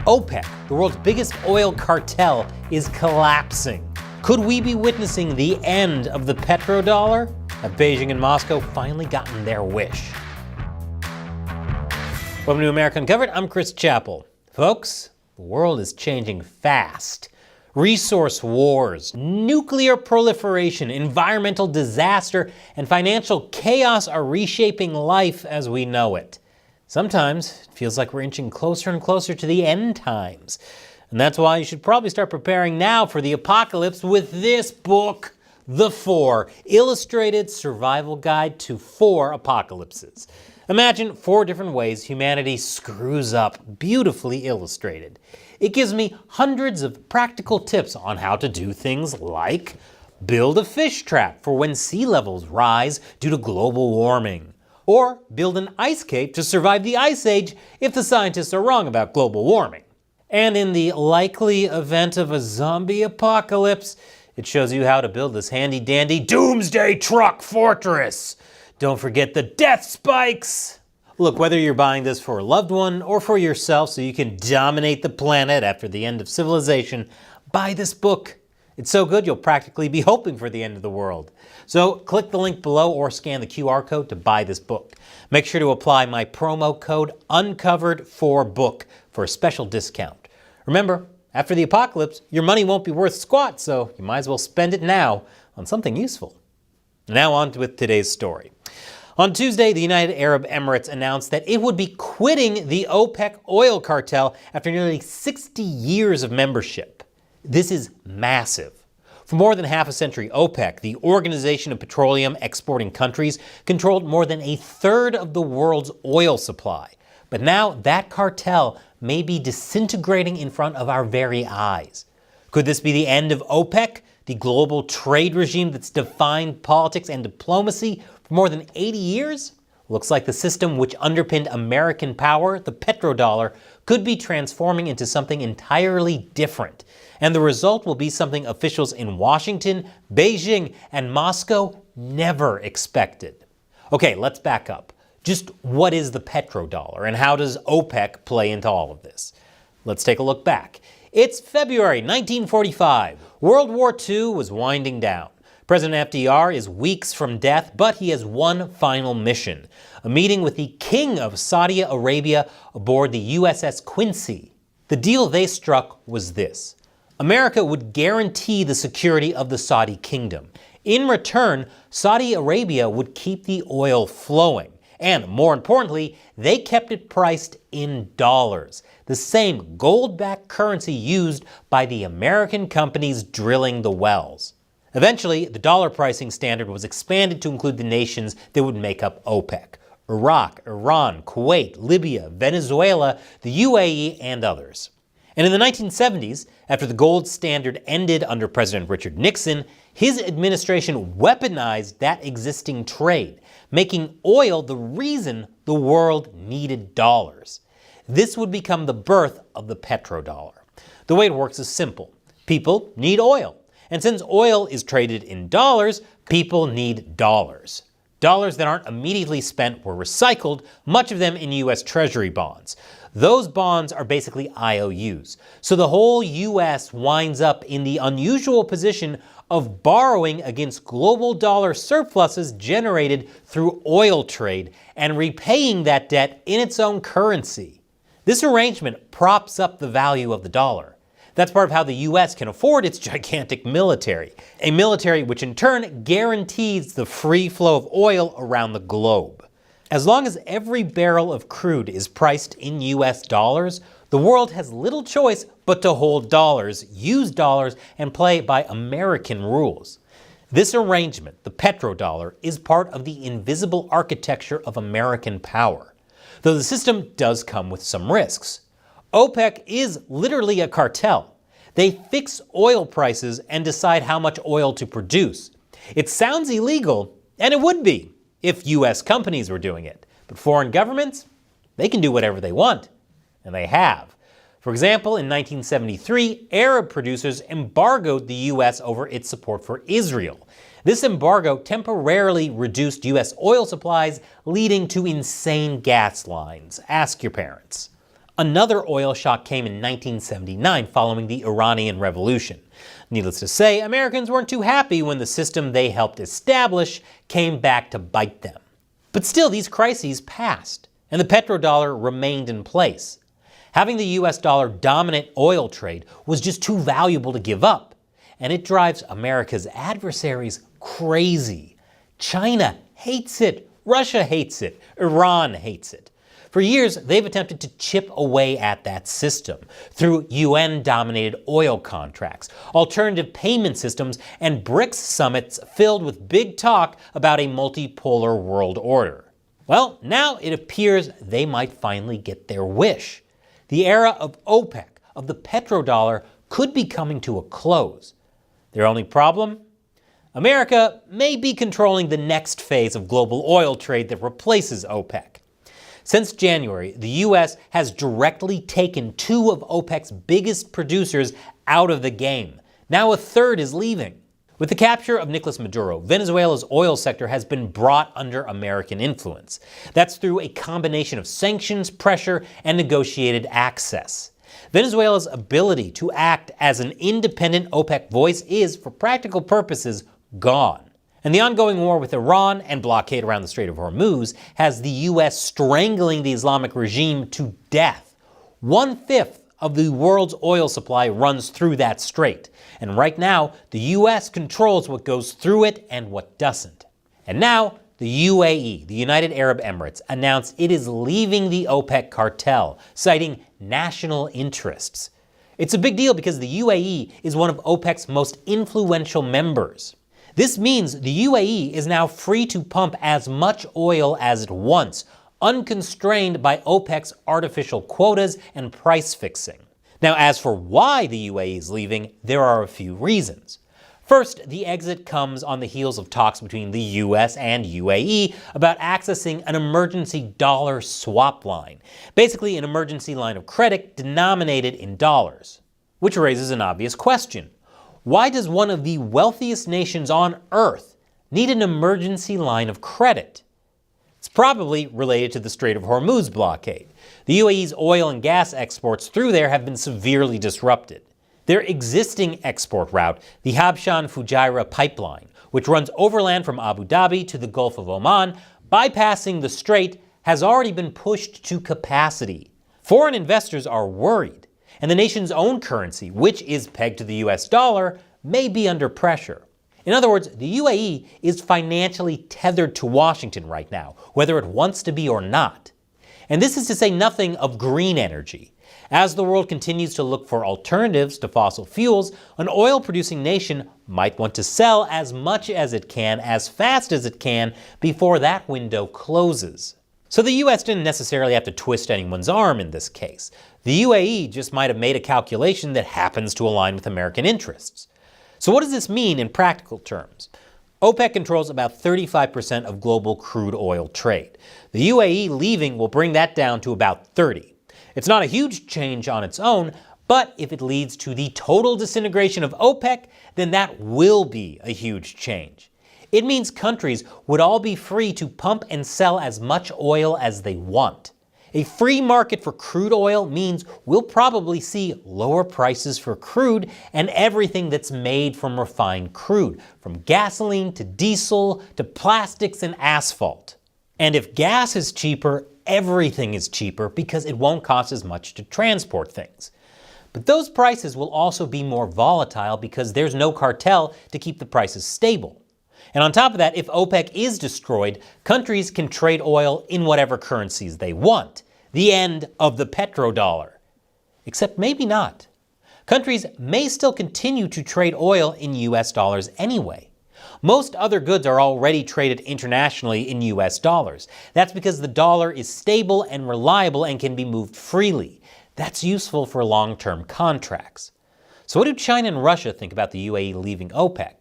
OPEC, the world's biggest oil cartel, is collapsing. Could we be witnessing the end of the petrodollar? Have Beijing and Moscow finally gotten their wish? Welcome to America Uncovered. I'm Chris Chappell. Folks, the world is changing fast. Resource wars, nuclear proliferation, environmental disaster, and financial chaos are reshaping life as we know it. Sometimes it feels like we're inching closer and closer to the end times. And that's why you should probably start preparing now for the apocalypse with this book, The Four, Illustrated Survival Guide to 4 Apocalypses. Imagine 4 different ways humanity screws up, beautifully illustrated. It gives me hundreds of practical tips on how to do things like build a fish trap for when sea levels rise due to global warming, or build an ice cape to survive the ice age if the scientists are wrong about global warming. And in the likely event of a zombie apocalypse, it shows you how to build this handy-dandy doomsday truck fortress. Don't forget the death spikes! Look, whether you're buying this for a loved one or for yourself so you can dominate the planet after the end of civilization, buy this book. It's so good you'll practically be hoping for the end of the world. So click the link below or scan the QR code to buy this book. Make sure to apply my promo code UNCOVERED4BOOK for a special discount. Remember, after the apocalypse, your money won't be worth squat, so you might as well spend it now on something useful. Now on with today's story. On Tuesday, the United Arab Emirates announced that it would be quitting the OPEC oil cartel after nearly 60 years of membership. This is massive. For more than half a century, OPEC, the Organization of Petroleum Exporting Countries, controlled more than a third of the world's oil supply. But now that cartel may be disintegrating in front of our very eyes. Could this be the end of OPEC, the global trade regime that's defined politics and diplomacy for more than 80 years? Looks like the system which underpinned American power, the petrodollar, could be transforming into something entirely different. And the result will be something officials in Washington, Beijing, and Moscow never expected. Okay, let's back up. Just what is the petrodollar and how does OPEC play into all of this? Let's take a look back. It's February 1945. World War II was winding down. President FDR is weeks from death, but he has one final mission, a meeting with the King of Saudi Arabia aboard the USS Quincy. The deal they struck was this. America would guarantee the security of the Saudi kingdom. In return, Saudi Arabia would keep the oil flowing. And more importantly, they kept it priced in dollars, the same gold-backed currency used by the American companies drilling the wells. Eventually, the dollar pricing standard was expanded to include the nations that would make up OPEC: Iraq, Iran, Kuwait, Libya, Venezuela, the UAE, and others. And in the 1970s, after the gold standard ended under President Richard Nixon, his administration weaponized that existing trade, making oil the reason the world needed dollars. This would become the birth of the petrodollar. The way it works is simple. People need oil. And since oil is traded in dollars, people need dollars. Dollars that aren't immediately spent were recycled, much of them in U.S. Treasury bonds. Those bonds are basically IOUs. So the whole U.S. winds up in the unusual position of borrowing against global dollar surpluses generated through oil trade and repaying that debt in its own currency. This arrangement props up the value of the dollar. That's part of how the U.S. can afford its gigantic military, a military which in turn guarantees the free flow of oil around the globe. As long as every barrel of crude is priced in U.S. dollars, the world has little choice but to hold dollars, use dollars, and play by American rules. This arrangement, the petrodollar, is part of the invisible architecture of American power. Though the system does come with some risks. OPEC is literally a cartel. They fix oil prices and decide how much oil to produce. It sounds illegal, and it would be if U.S. companies were doing it. But foreign governments, they can do whatever they want, and they have. For example, in 1973, Arab producers embargoed the U.S. over its support for Israel. This embargo temporarily reduced U.S. oil supplies, leading to insane gas lines. Ask your parents. Another oil shock came in 1979 following the Iranian Revolution. Needless to say, Americans weren't too happy when the system they helped establish came back to bite them. But still, these crises passed, and the petrodollar remained in place. Having the US dollar dominate oil trade was just too valuable to give up, and it drives America's adversaries crazy. China hates it, Russia hates it, Iran hates it. For years, they've attempted to chip away at that system through UN-dominated oil contracts, alternative payment systems, and BRICS summits filled with big talk about a multipolar world order. Well, now it appears they might finally get their wish. The era of OPEC, of the petrodollar, could be coming to a close. Their only problem? America may be controlling the next phase of global oil trade that replaces OPEC. Since January, the U.S. has directly taken two of OPEC's biggest producers out of the game. Now a third is leaving. With the capture of Nicolas Maduro, Venezuela's oil sector has been brought under American influence. That's through a combination of sanctions, pressure, and negotiated access. Venezuela's ability to act as an independent OPEC voice is, for practical purposes, gone. And the ongoing war with Iran and blockade around the Strait of Hormuz has the U.S. strangling the Islamic regime to death. 1/5 of the world's oil supply runs through that strait. And right now, the U.S. controls what goes through it and what doesn't. And now, the UAE, the United Arab Emirates, announced it is leaving the OPEC cartel, citing national interests. It's a big deal because the UAE is one of OPEC's most influential members. This means the UAE is now free to pump as much oil as it wants, unconstrained by OPEC's artificial quotas and price fixing. Now, as for why the UAE is leaving, there are a few reasons. First, the exit comes on the heels of talks between the US and UAE about accessing an emergency dollar swap line, basically an emergency line of credit denominated in dollars. Which raises an obvious question. Why does one of the wealthiest nations on Earth need an emergency line of credit? It's probably related to the Strait of Hormuz blockade. The UAE's oil and gas exports through there have been severely disrupted. Their existing export route, the Habshan-Fujairah pipeline, which runs overland from Abu Dhabi to the Gulf of Oman, bypassing the strait, has already been pushed to capacity. Foreign investors are worried, and the nation's own currency, which is pegged to the US dollar, may be under pressure. In other words, the UAE is financially tethered to Washington right now, whether it wants to be or not. And this is to say nothing of green energy. As the world continues to look for alternatives to fossil fuels, an oil-producing nation might want to sell as much as it can, as fast as it can, before that window closes. So the US didn't necessarily have to twist anyone's arm in this case. The UAE just might have made a calculation that happens to align with American interests. So what does this mean in practical terms? OPEC controls about 35% of global crude oil trade. The UAE leaving will bring that down to about 30%. It's not a huge change on its own, but if it leads to the total disintegration of OPEC, then that will be a huge change. It means countries would all be free to pump and sell as much oil as they want. A free market for crude oil means we'll probably see lower prices for crude and everything that's made from refined crude, from gasoline to diesel to plastics and asphalt. And if gas is cheaper, everything is cheaper because it won't cost as much to transport things. But those prices will also be more volatile because there's no cartel to keep the prices stable. And on top of that, if OPEC is destroyed, countries can trade oil in whatever currencies they want. The end of the petrodollar. Except maybe not. Countries may still continue to trade oil in US dollars anyway. Most other goods are already traded internationally in US dollars. That's because the dollar is stable and reliable and can be moved freely. That's useful for long-term contracts. So what do China and Russia think about the UAE leaving OPEC?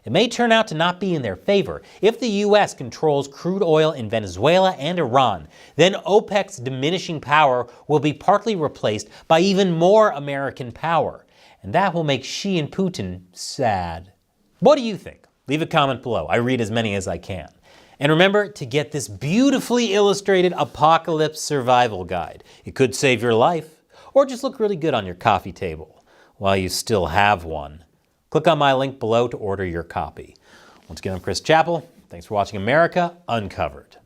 It may turn out to not be in their favor. If the U.S. controls crude oil in Venezuela and Iran, then OPEC's diminishing power will be partly replaced by even more American power. And that will make Xi and Putin sad. What do you think? Leave a comment below. I read as many as I can. And remember to get this beautifully illustrated apocalypse survival guide. It could save your life, or just look really good on your coffee table while you still have one. Click on my link below to order your copy. Once again, I'm Chris Chappell. Thanks for watching America Uncovered.